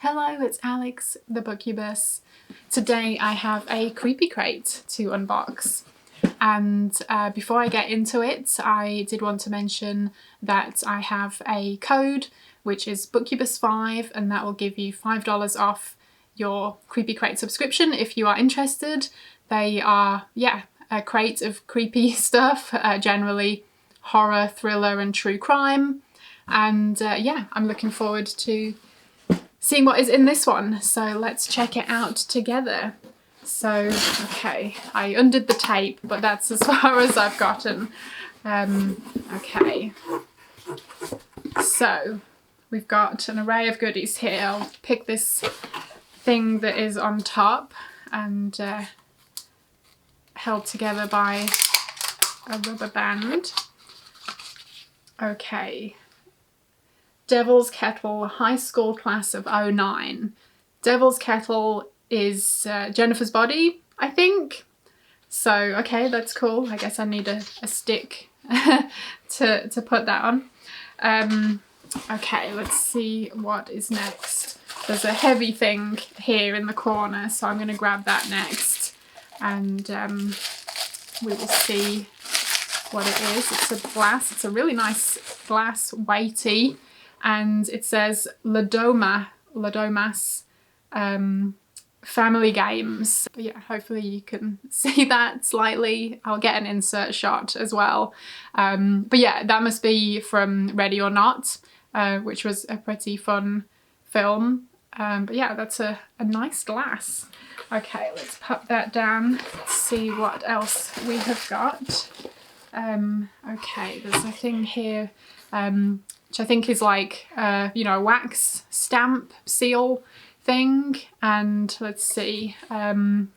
Hello, it's Alex, the Booktubers. Today I have a creepy crate to unbox. And before I get into it, I did want to mention that I have a code, which is Booktubers5, and that will give you $5 off your creepy crate subscription if you are interested. They are, a crate of creepy stuff, generally horror, thriller and true crime. And I'm looking forward to seeing what is in this one. So let's check it out together. So, okay, I undid the tape, but that's as far as I've gotten. Okay, so we've got an array of goodies here. I'll pick this thing that is on top and held together by a rubber band. Okay. Devil's Kettle High School Class of '09. Devil's Kettle is Jennifer's body, I think. So, okay, that's cool. I guess I need a stick to put that on. Okay, let's see what is next. There's a heavy thing here in the corner, so I'm going to grab that next. And we will see what it is. It's a glass. It's a really nice glass, weighty. And it says Ladomas Family Games. But yeah, hopefully you can see that slightly. I'll get an insert shot as well. But yeah, that must be from Ready or Not, which was a pretty fun film. But yeah, that's a nice glass. Okay, let's pop that down. Let's see what else we have got. Okay, there's a thing here, which I think is like, a wax stamp seal thing. And let's see, I'll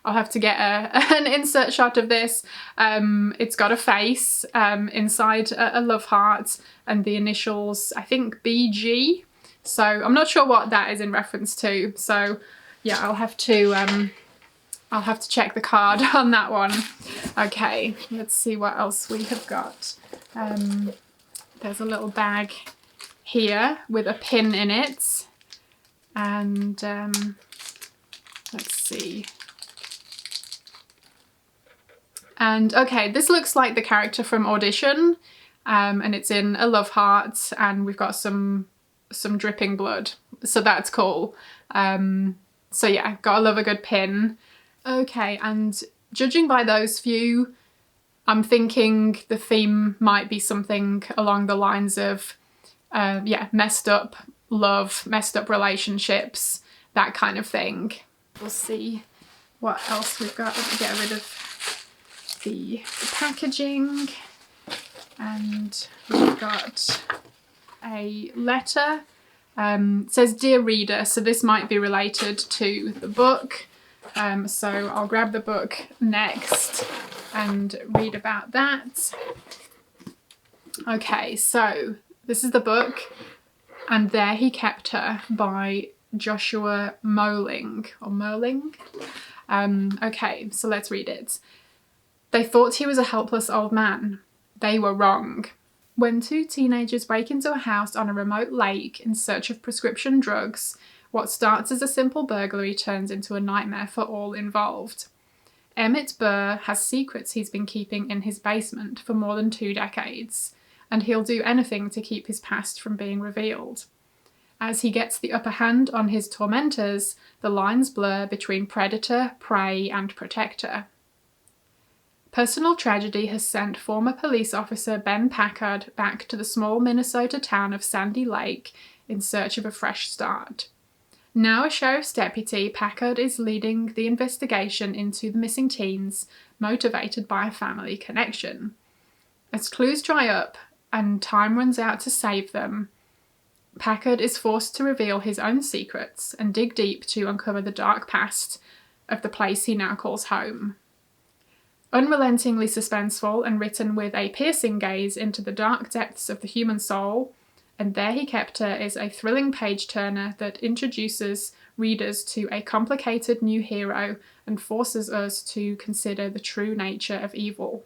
have to get an insert shot of this. It's got a face inside a love heart and the initials, I think BG. So I'm not sure what that is in reference to. So yeah, I'll have to check the card on that one. Okay, let's see what else we have got. There's a little bag here with a pin in it. And let's see. And okay, this looks like the character from Audition. And it's in a love heart and we've got some dripping blood. So that's cool. So yeah, gotta love a good pin. Okay, and judging by those few, I'm thinking the theme might be something along the lines of, messed up love, messed up relationships, that kind of thing. We'll see what else we've got. Let me get rid of the packaging. And we've got a letter. It says, "Dear Reader," so this might be related to the book. So I'll grab the book next and read about that. Okay, so this is the book, And There He Kept Her by Joshua Moling, or Merling. Okay, so let's read it. They thought he was a helpless old man. They were wrong. When two teenagers break into a house on a remote lake in search of prescription drugs, what starts as a simple burglary turns into a nightmare for all involved. Emmett Burr has secrets he's been keeping in his basement for more than 2 decades, and he'll do anything to keep his past from being revealed. As he gets the upper hand on his tormentors, the lines blur between predator, prey, and protector. Personal tragedy has sent former police officer Ben Packard back to the small Minnesota town of Sandy Lake in search of a fresh start. Now a sheriff's deputy, Packard is leading the investigation into the missing teens, motivated by a family connection. As clues dry up and time runs out to save them, Packard is forced to reveal his own secrets and dig deep to uncover the dark past of the place he now calls home. Unrelentingly suspenseful and written with a piercing gaze into the dark depths of the human soul, And There He Kept Her is a thrilling page-turner that introduces readers to a complicated new hero and forces us to consider the true nature of evil.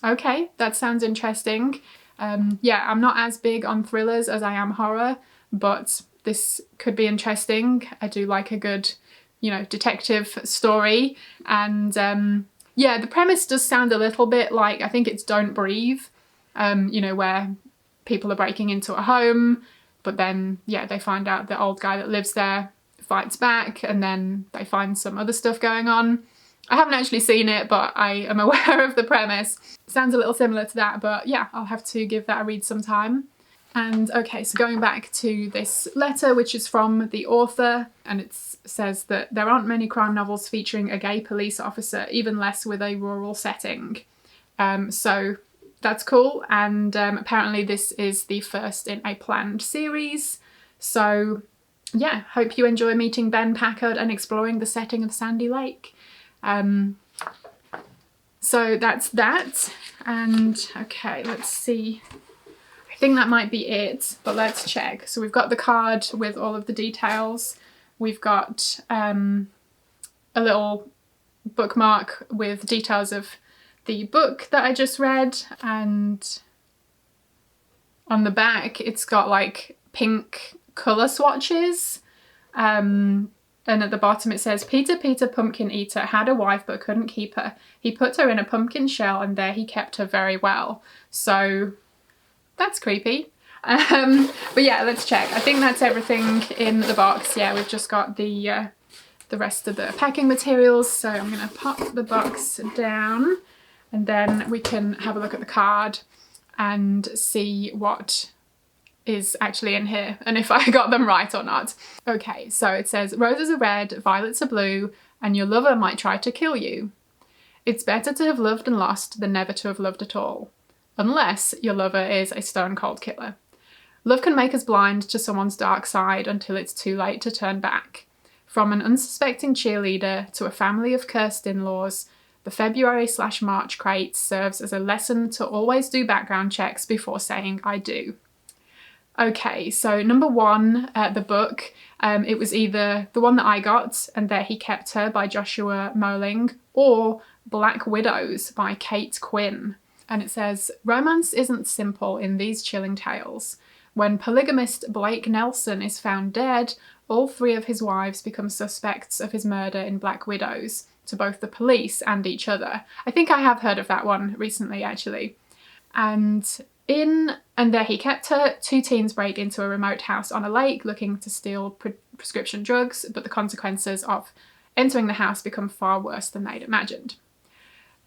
Okay, that sounds interesting. I'm not as big on thrillers as I am horror, but this could be interesting. I do like a good, you know, detective story. And yeah, the premise does sound a little bit like, I think it's Don't Breathe, you know, where people are breaking into a home, but then, yeah, they find out the old guy that lives there fights back, and then they find some other stuff going on. I haven't actually seen it, but I am aware of the premise. Sounds a little similar to that, but yeah, I'll have to give that a read sometime. And okay, so going back to this letter, which is from the author, and it says that there aren't many crime novels featuring a gay police officer, even less with a rural setting. So that's cool, and apparently this is the first in a planned series. So yeah, hope you enjoy meeting Ben Packard and exploring the setting of Sandy Lake. So that's that, and okay, let's see. I think that might be it, but let's check. So we've got the card with all of the details. We've got a little bookmark with details of the book that I just read, and on the back it's got like pink colour swatches. And at the bottom it says, Peter Pumpkin Eater had a wife but couldn't keep her. He put her in a pumpkin shell and there he kept her very well. So that's creepy. But yeah, let's check. I think that's everything in the box. Yeah, we've just got the rest of the packing materials. So I'm going to pop the box down and then we can have a look at the card and see what is actually in here and if I got them right or not. Okay, so it says, roses are red, violets are blue, and your lover might try to kill you. It's better to have loved and lost than never to have loved at all. Unless your lover is a stone cold killer. Love can make us blind to someone's dark side until it's too late to turn back. From an unsuspecting cheerleader to a family of cursed in-laws, the February/March crate serves as a lesson to always do background checks before saying I do. Okay, so number one, the book, it was either the one that I got, And There He Kept Her by Joshua Moling, or Black Widows by Kate Quinn. And it says, romance isn't simple in these chilling tales. When polygamist Blake Nelson is found dead, all three of his wives become suspects of his murder in Black Widows, to both the police and each other. I think I have heard of that one recently, actually. And in And There He Kept Her, two teens break into a remote house on a lake looking to steal prescription drugs, but the consequences of entering the house become far worse than they'd imagined.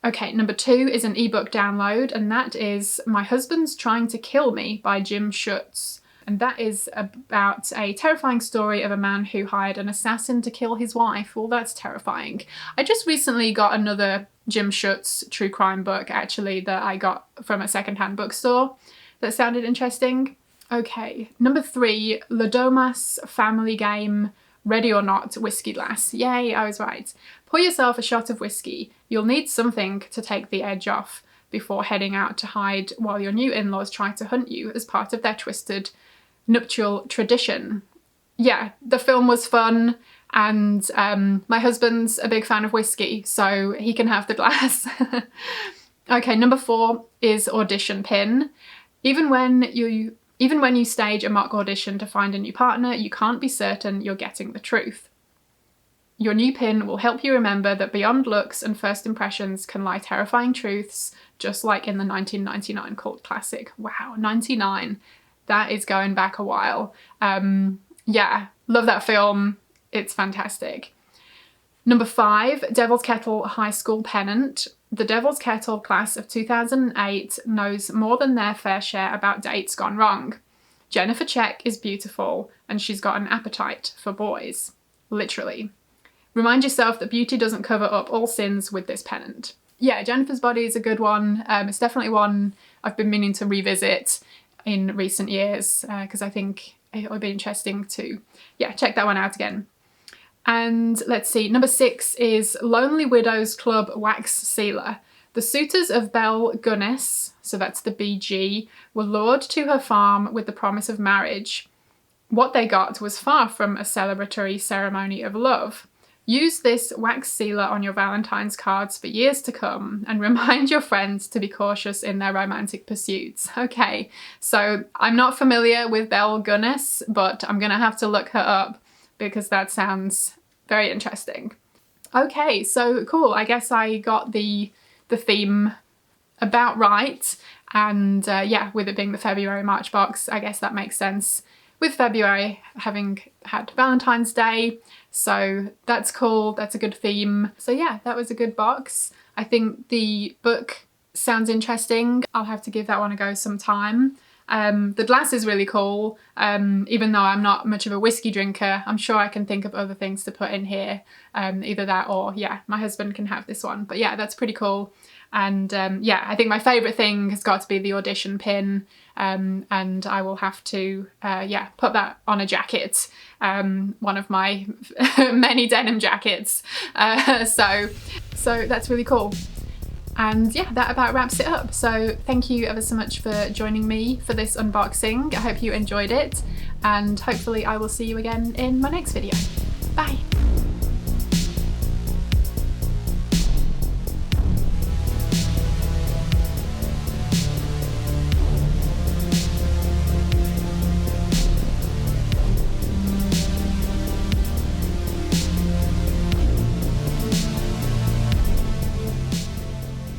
Okay, number two is an ebook download, and that is My Husband's Trying to Kill Me by Jim Schutz. And that is about a terrifying story of a man who hired an assassin to kill his wife. Well, that's terrifying. I just recently got another Jim Schutz true crime book, actually, that I got from a secondhand bookstore that sounded interesting. Okay, number three, Ladomas Family Game Ready or Not Whiskey Glass. Yay, I was right. Pour yourself a shot of whiskey. You'll need something to take the edge off before heading out to hide while your new in-laws try to hunt you as part of their twisted nuptial tradition. Yeah, the film was fun, and my husband's a big fan of whiskey, so he can have the glass. Okay, number four is audition pin. Even when you stage a mock audition to find a new partner, you can't be certain you're getting the truth. Your new pin will help you remember that beyond looks and first impressions can lie terrifying truths, just like in the 1999 cult classic. Wow, 99. That is going back a while. Yeah, love that film. It's fantastic. Number five, Devil's Kettle High School Pennant. The Devil's Kettle class of 2008 knows more than their fair share about dates gone wrong. Jennifer Check is beautiful, and she's got an appetite for boys. Literally. Remind yourself that beauty doesn't cover up all sins with this pennant. Yeah, Jennifer's Body is a good one. It's definitely one I've been meaning to revisit in recent years, because I think it would be interesting to, yeah, check that one out again. And let's see, number six is Lonely Widows Club Wax Sealer. The suitors of Belle Gunness, so that's the BG, were lured to her farm with the promise of marriage. What they got was far from a celebratory ceremony of love. Use this wax sealer on your Valentine's cards for years to come and remind your friends to be cautious in their romantic pursuits. Okay, so I'm not familiar with Belle Gunness, but I'm gonna have to look her up because that sounds very interesting. Okay, so cool. I guess I got the theme about right. And yeah, with it being the February-March box, I guess that makes sense. With February having had Valentine's Day, so that's cool, that's a good theme. So yeah, that was a good box. I think the book sounds interesting. I'll have to give that one a go sometime. The glass is really cool. Even though I'm not much of a whiskey drinker, I'm sure I can think of other things to put in here. Either that or, yeah, my husband can have this one. But yeah, that's pretty cool. And yeah, I think my favourite thing has got to be the audition pin. And I will have to, yeah, put that on a jacket. One of my many denim jackets. So that's really cool. And yeah, that about wraps it up. So thank you ever so much for joining me for this unboxing. I hope you enjoyed it, and hopefully I will see you again in my next video. Bye.